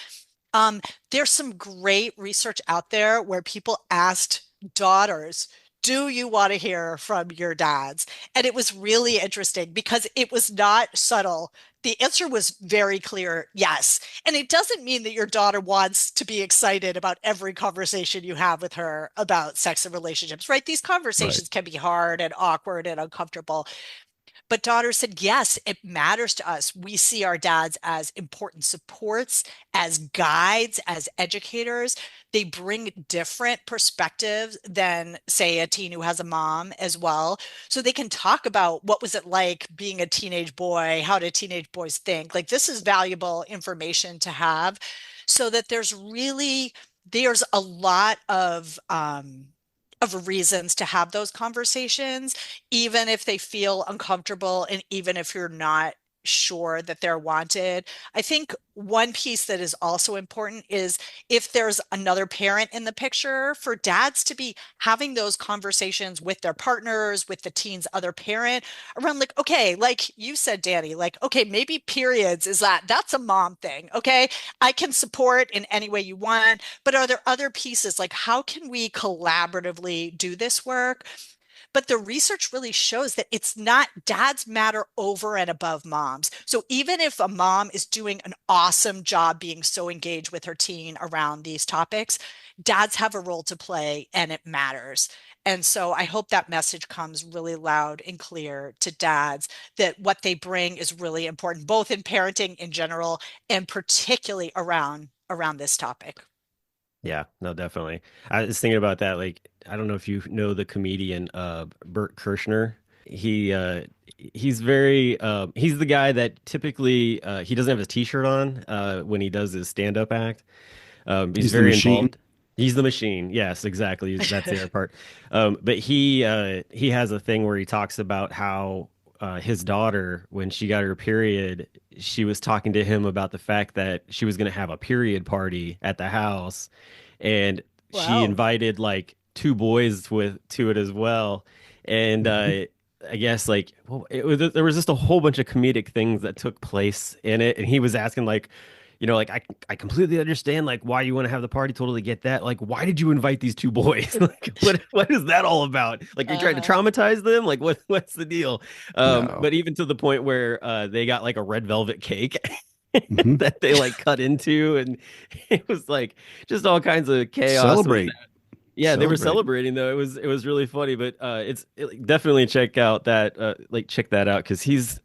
Um, there's some great research out there where people asked daughters, do you want to hear from your dads? And it was really interesting because it was not subtle. The answer was very clear, yes. And it doesn't mean that your daughter wants to be excited about every conversation you have with her about sex and relationships, right? These Right. conversations can be hard and awkward and uncomfortable. But daughter said, yes, it matters to us. We see our dads as important supports, as guides, as educators. They bring different perspectives than, say, a teen who has a mom as well. So they can talk about what was it like being a teenage boy? How do teenage boys think? Like this is valuable information to have so that there's a lot of reasons to have those conversations even if they feel uncomfortable and even if you're not sure that they're wanted. I think one piece that is also important is if there's another parent in the picture, for dads to be having those conversations with their partners, with the teen's other parent around like, okay, like you said, Danny, like, okay, maybe periods that's a mom thing. Okay. I can support in any way you want, but are there other pieces? Like, how can we collaboratively do this work? But the research really shows that it's not dads matter over and above moms. So even if a mom is doing an awesome job being so engaged with her teen around these topics, dads have a role to play and it matters. And so I hope that message comes really loud and clear to dads that what they bring is really important, both in parenting in general and particularly around this topic. Yeah, no, definitely. I was thinking about that. Like, I don't know if you know the comedian Bert Kirschner. He he's very he's the guy that typically he doesn't have his t-shirt on when he does his stand-up act. He's He's the very machine. involved. He's the machine. Yes, exactly. That's the other part. But he has a thing where he talks about how his daughter, when she got her period, she was talking to him about the fact that she was going to have a period party at the house, and she Wow. invited like two boys with to it as well. And Mhm. I guess like well, there was just a whole bunch of comedic things that took place in it, and he was asking like like I completely understand like why you want to have the party, totally get that. Like, why did you invite these two boys? Like, what is that all about? Like, are you trying to Uh-huh. traumatize them? Like, what's the deal? No. But even to the point where they got like a red velvet cake Hmm. that they like cut into, and it was like just all kinds of chaos with Celebrate. yeah, they were Celebrate. celebrating though. It was really funny, but definitely check that out because he's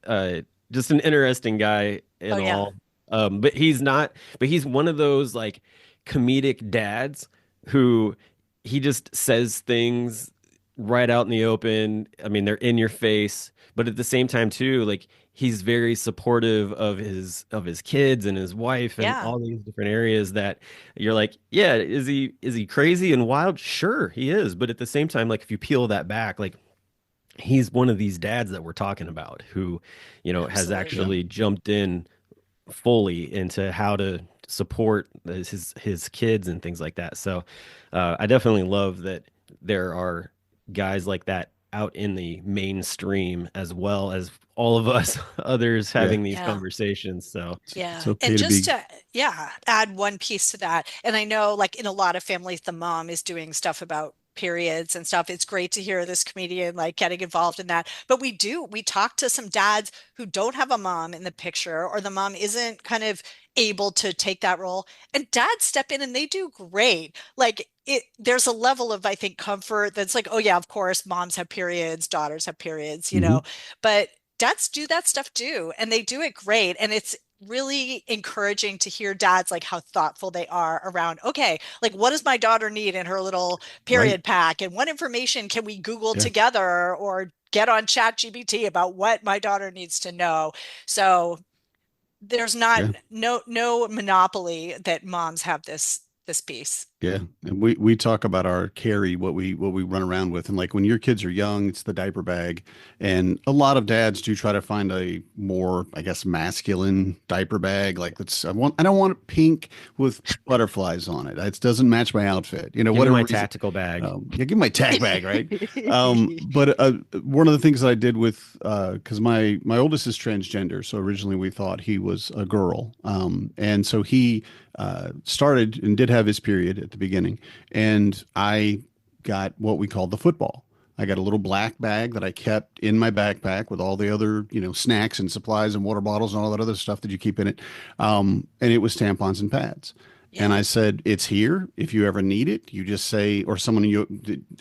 just an interesting guy Oh and yeah. all. But he's not. But he's one of those like comedic dads who he just says things right out in the open. I mean, they're in your face, but at the same time too, like he's very supportive of his kids and his wife and Yeah, all these different areas that you're like, yeah, is he crazy and wild? Sure, he is, but at the same time, like if you peel that back, like he's one of these dads that we're talking about who, has Yeah. absolutely. actually jumped in fully into how to support his kids and things like that. So I definitely love that there are guys like that out in the mainstream as well as all of us others Yeah. having these Yeah. conversations. So It's Yeah. okay And to just be. to, yeah, add one piece to that. And I know, like, in a lot of families, the mom is doing stuff about periods and stuff. It's great to hear this comedian like getting involved in that. But we talk to some dads who don't have a mom in the picture, or the mom isn't kind of able to take that role. And dads step in and they do great. Like, there's a level of, I think, comfort that's like, oh, yeah, of course, moms have periods, daughters have periods, Mhm. but dads do that stuff too, and they do it great. And it's really encouraging to hear dads like how thoughtful they are around, okay, like what does my daughter need in her little Right. period pack, and what information can we Google Yeah. together or get on Chat GPT about what my daughter needs to know. So there's not Yeah. no monopoly that moms have this piece. Yeah, and we talk about our carry, what we run around with, and like when your kids are young, it's the diaper bag, and a lot of dads do try to find a more, I guess, masculine diaper bag. Like I don't want it pink with butterflies on it. It doesn't match my outfit, give me whatever my reason. tactical bag. Yeah, give me my tag bag, right? But one of the things that I did with, because my oldest is transgender, so originally we thought he was a girl, and so he started and did have his period at the beginning, and I got what we called the football. I got a little black bag that I kept in my backpack with all the other, snacks and supplies and water bottles and all that other stuff that you keep in it. And it was tampons and pads. And Yeah. I said, it's here. If you ever need it, you just say, or someone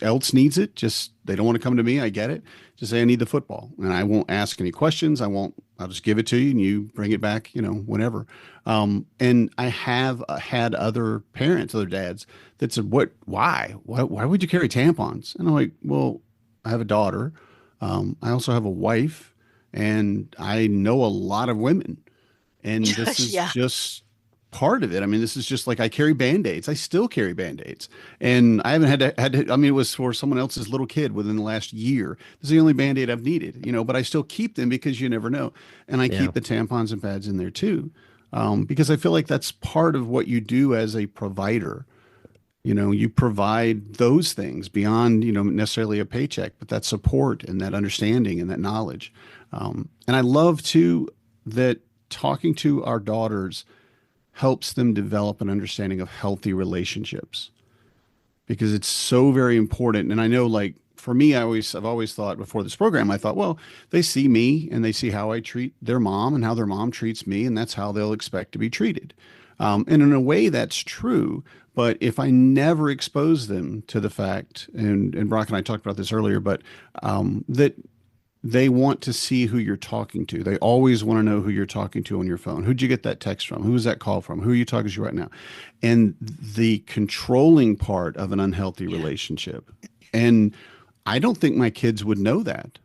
else needs it, just they don't want to come to me. I get it. Just say, I need the football. And I won't ask any questions. I'll just give it to you and you bring it back, whenever. And I have had other parents, other dads that said, why would you carry tampons? And I'm like, well, I have a daughter. I also have a wife and I know a lot of women. And this is Yeah. just part of it. I mean, this is just like I carry band-aids. I still carry band-aids. And I haven't I mean, it was for someone else's little kid within the last year. This is the only band-aid I've needed, but I still keep them because you never know. And I Yeah. keep the tampons and pads in there too. Because I feel like that's part of what you do as a provider. You provide those things beyond, necessarily a paycheck, but that support and that understanding and that knowledge. And I love too that talking to our daughters helps them develop an understanding of healthy relationships because it's so very important. And I know, like for me, I've always thought before this program, I thought, well, they see me and they see how I treat their mom and how their mom treats me, and that's how they'll expect to be treated. And in a way, that's true. But if I never expose them to the fact, and Brock and I talked about this earlier, but that they want to see who you're talking to. They always want to know who you're talking to on your phone. Who'd you get that text from? Who was that call from? Who are you talking to right now? And the controlling part of an unhealthy Yeah. relationship. And I don't think my kids would know that.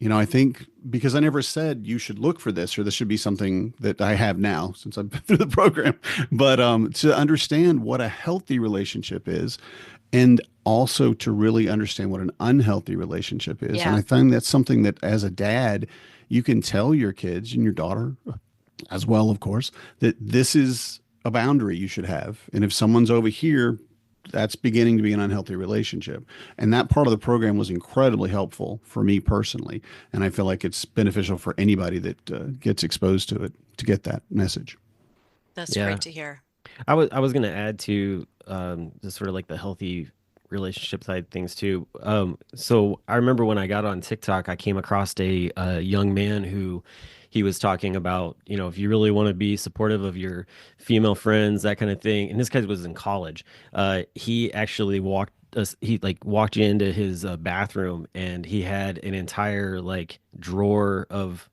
I think because I never said you should look for this or this should be something that I have now since I've been through the program. But to understand what a healthy relationship is and also to really understand what an unhealthy relationship is. And Yeah. I find that's something that as a dad, you can tell your kids and your daughter as well, of course, that this is a boundary you should have. And if someone's over here, that's beginning to be an unhealthy relationship. And that part of the program was incredibly helpful for me personally. And I feel like it's beneficial for anybody that gets exposed to it to get that message. That's Yeah. great to hear. I was gonna add to just sort of like the healthy relationship side things too. So I remember when I got on TikTok, I came across a young man who he was talking about, if you really want to be supportive of your female friends, that kind of thing. And this guy was in college. He actually walked us. He like walked you into his bathroom, and he had an entire like drawer of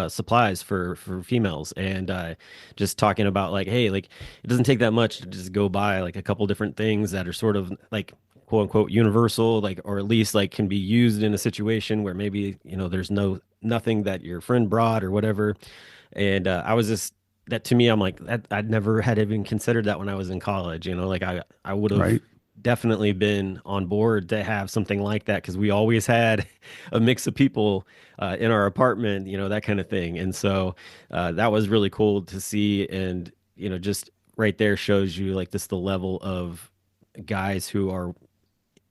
supplies for females, and just talking about like, hey, like it doesn't take that much to just go buy like a couple different things that are sort of like quote unquote universal, like, or at least like can be used in a situation where maybe, there's nothing that your friend brought or whatever. And I was just that to me, I'm like that I'd never had even considered that when I was in college. Like I would have Right. definitely been on board to have something like that because we always had a mix of people in our apartment, that kind of thing. And so that was really cool to see. And just right there shows you like this the level of guys who are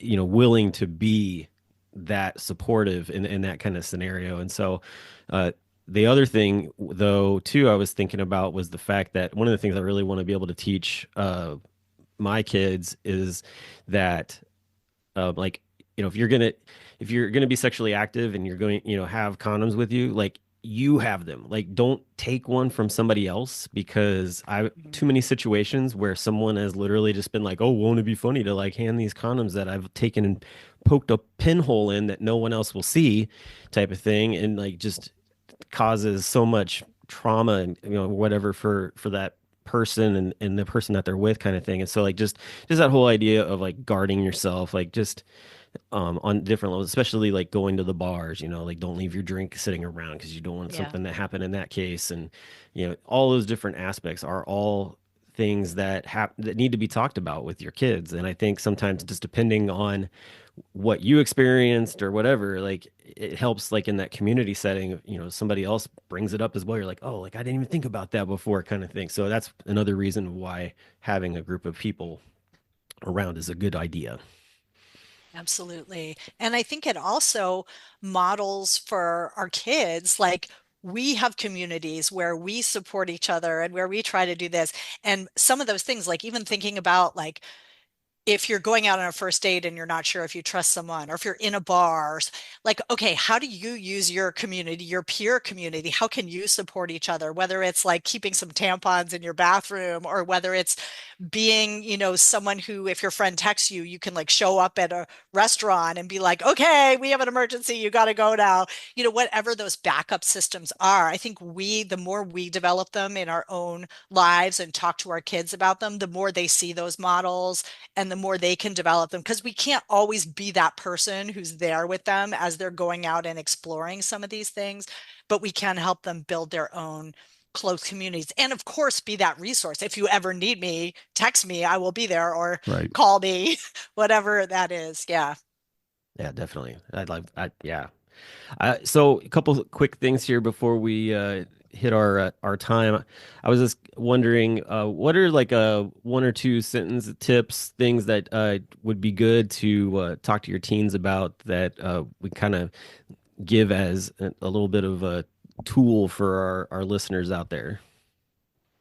willing to be that supportive in that kind of scenario. And so uh, the other thing though too I was thinking about was the fact that one of the things I really want to be able to teach my kids is that like if you're gonna be sexually active and you're going have condoms with you, like you have them, like don't take one from somebody else, because I too many situations where someone has literally just been like, oh, won't it be funny to like hand these condoms that I've taken and poked a pinhole in that no one else will see, type of thing, and like just causes so much trauma and whatever for that person and the person that they're with, kind of thing. And so like just that whole idea of like guarding yourself, like just on different levels, especially like going to the bars, like don't leave your drink sitting around because you don't want Yeah, something to happen in that case. And all those different aspects are all things that need to be talked about with your kids. And I think sometimes just depending on what you experienced or whatever, like it helps like in that community setting, somebody else brings it up as well. You're like, oh, like I didn't even think about that before, kind of thing. So that's another reason why having a group of people around is a good idea. absolutely. And I think it also models for our kids, like we have communities where we support each other and where we try to do this. And some of those things, like even thinking about like if you're going out on a first date and you're not sure if you trust someone, or if you're in a bar, like, okay, how do you use your community, your peer community? How can you support each other? Whether it's like keeping some tampons in your bathroom, or whether it's being, someone who, if your friend texts you, you can like show up at a restaurant and be like, okay, we have an emergency, you got to go now. Whatever those backup systems are, I think the more we develop them in our own lives and talk to our kids about them, the more they see those models and the more they can develop them, because we can't always be that person who's there with them as they're going out and exploring some of these things, but we can help them build their own close communities, and of course be that resource. If you ever need me, text me, I will be there, or Right. call me, whatever that is. Yeah. Yeah, definitely. Yeah. So a couple quick things here before we hit our time. I was just wondering, what are like one or two sentence tips, things that would be good to talk to your teens about that we kind of give as a little bit of a tool for our listeners out there.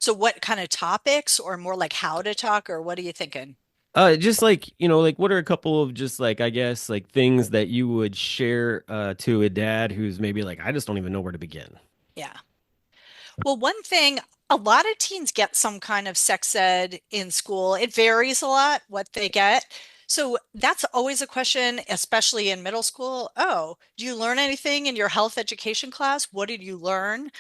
So what kind of topics, or more like how to talk, or what are you thinking? Just like, like what are a couple of just like, I guess, like things that you would share to a dad who's maybe like, I just don't even know where to begin. Yeah. Well, one thing, a lot of teens get some kind of sex ed in school. It varies a lot what they get. So that's always a question, especially in middle school. Oh, do you learn anything in your health education class? What did you learn?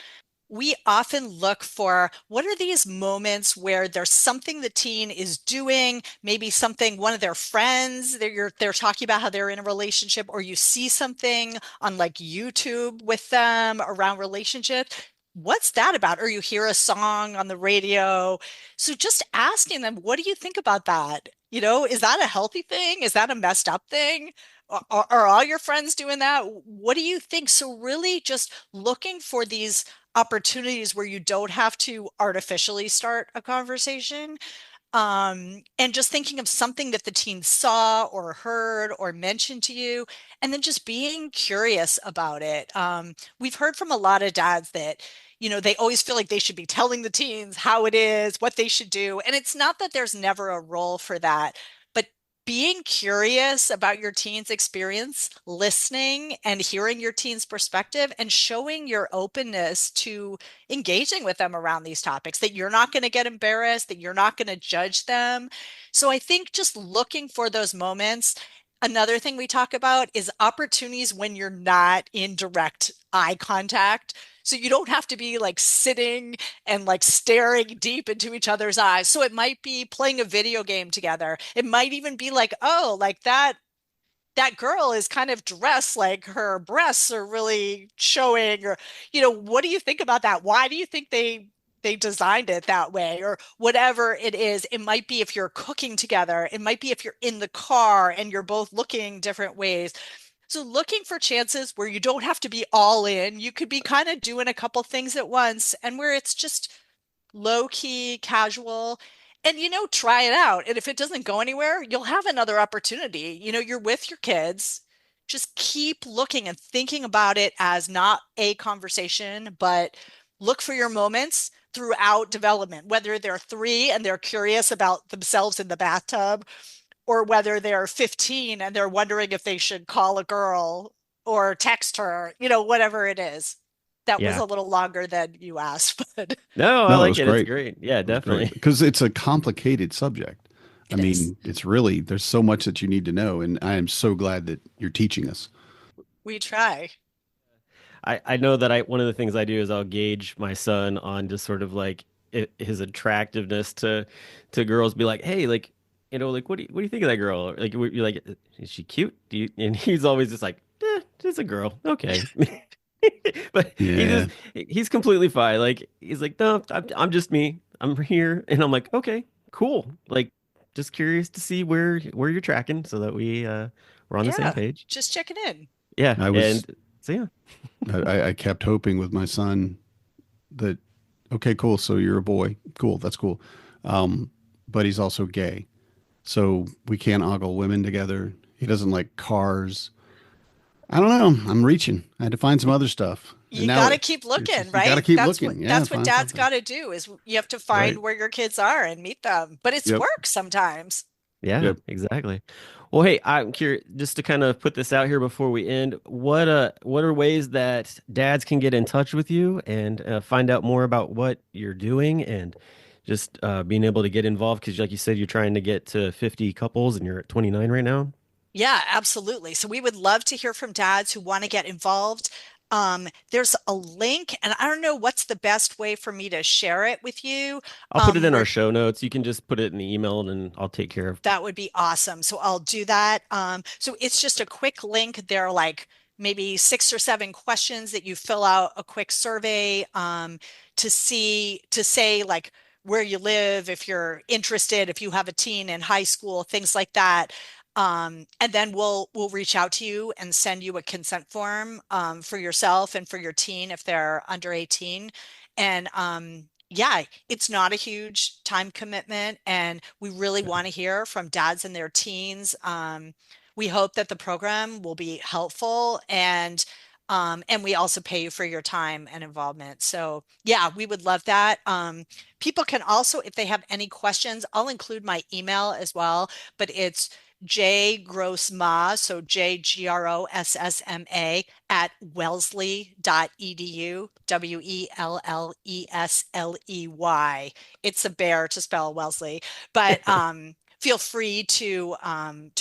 We often look for what are these moments where there's something the teen is doing, maybe something one of their friends, they're talking about how they're in a relationship, or you see something on like YouTube with them around relationships. What's that about? Or you hear a song on the radio. So just asking them, what do you think about that? Is that a healthy thing? Is that a messed up thing? Are all your friends doing that? What do you think? So really just looking for these opportunities where you don't have to artificially start a conversation. And just thinking of something that the teen saw or heard or mentioned to you, and then just being curious about it. We've heard from a lot of dads that, they always feel like they should be telling the teens how it is, what they should do. And it's not that there's never a role for that, but being curious about your teen's experience, listening and hearing your teen's perspective, and showing your openness to engaging with them around these topics, that you're not going to get embarrassed, that you're not going to judge them. So I think just looking for those moments. Another thing we talk about is opportunities when you're not in direct eye contact. So you don't have to be like sitting and like staring deep into each other's eyes. So it might be playing a video game together. It might even be like, oh, like that girl is kind of dressed like her breasts are really showing, or what do you think about that? Why do you think they designed it that way, or whatever it is? It might be if you're cooking together, it might be if you're in the car and you're both looking different ways. So looking for chances where you don't have to be all in, you could be kind of doing a couple things at once, and where it's just low key, casual, and try it out. And if it doesn't go anywhere, you'll have another opportunity. You're with your kids. Just keep looking and thinking about it as not a conversation, but look for your moments throughout development, whether they're 3 and they're curious about themselves in the bathtub, or whether they're 15 and they're wondering if they should call a girl or text her, whatever it is. That was Yeah. a little longer than you asked, but No, I No, it like was it. It's great. great. Yeah, It was great definitely. because it's a complicated subject. I it is. mean, it's really, there's so much that you need to know. And I am so glad that you're teaching us. We try. I know that one of the things I do is I'll gauge my son on just sort of like his attractiveness to girls. Be like, hey, like, like what do you think of that girl? Like, you're like, is she cute? Do you? And he's always just like, just a girl, okay. But Yeah. he's completely fine. Like he's like, no, I'm just me. I'm here, and I'm like, okay, cool. Like, just curious to see where you're tracking, so that we're on the same Yeah, page. just checking in. Yeah, I was, and so yeah. I kept hoping with my son that, okay, cool. So you're a boy. Cool. That's cool. But he's also gay. So we can't ogle women together. He doesn't like cars. I don't know. I'm reaching. I had to find some other stuff. And You now got to keep it's looking, just, you got to right? keep That's what looking. Yeah. that's what Find dad's something. got to do is you have to find Right. where your kids are and meet them. But it's Yep. work sometimes. Yeah, Yep. exactly. Well, hey, I'm curious just to kind of put this out here before we end. What are ways that dads can get in touch with you and find out more about what you're doing and just being able to get involved? Because, like you said, you're trying to get to 50 couples and you're at 29 right now. Yeah, absolutely. So we would love to hear from dads who want to get involved. There's a link, and I don't know what's the best way for me to share it with you. I'll put it in our Where show notes. You can just put it in the email and then I'll take care of. That would be awesome. So I'll do that. So it's just a quick link. There are like maybe 6 or 7 questions that you fill out a quick survey to say like where you live, if you're interested, if you have a teen in high school, things like that. And then we'll reach out to you and send you a consent form for yourself and for your teen if they're under 18. And yeah, it's not a huge time commitment, and we really want to hear from dads and their teens. We hope that the program will be helpful, and we also pay you for your time and involvement. So yeah, we would love that. People can also, if they have any questions, I'll include my email as well, but it's J Grossma, so JGROSSMA at wellesley.edu, WELLESLEY. It's a bear to spell Wellesley, but feel free to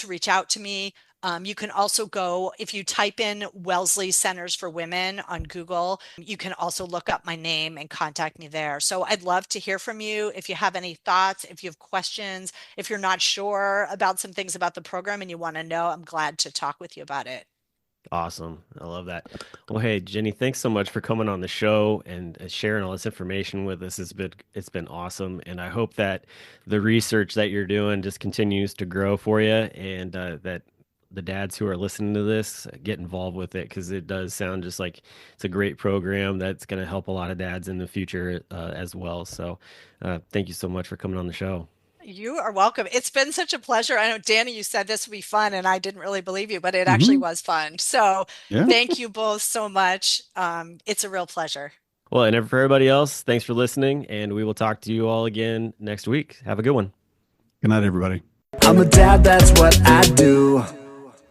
reach out to me. You can also go, if you type in Wellesley Centers for Women on Google, you can also look up my name and contact me there. So I'd love to hear from you. If you have any thoughts, if you have questions, if you're not sure about some things about the program and you want to know, I'm glad to talk with you about it. Awesome. I love that. Well, hey, Jenny, thanks so much for coming on the show and sharing all this information with us. It's been awesome, and I hope that the research that you're doing just continues to grow for you, and that the dads who are listening to this get involved with it because it does sound just like it's a great program that's going to help a lot of dads in the future as well. So, thank you so much for coming on the show. You are welcome. It's been such a pleasure. I know, Danny, you said this would be fun, and I didn't really believe you, but it actually Hmm. was fun. So Yeah. thank you both so much. It's a real pleasure. Well, and for everybody else, thanks for listening, and we will talk to you all again next week. Have a good one. Good night, everybody. I'm a dad, that's what I do.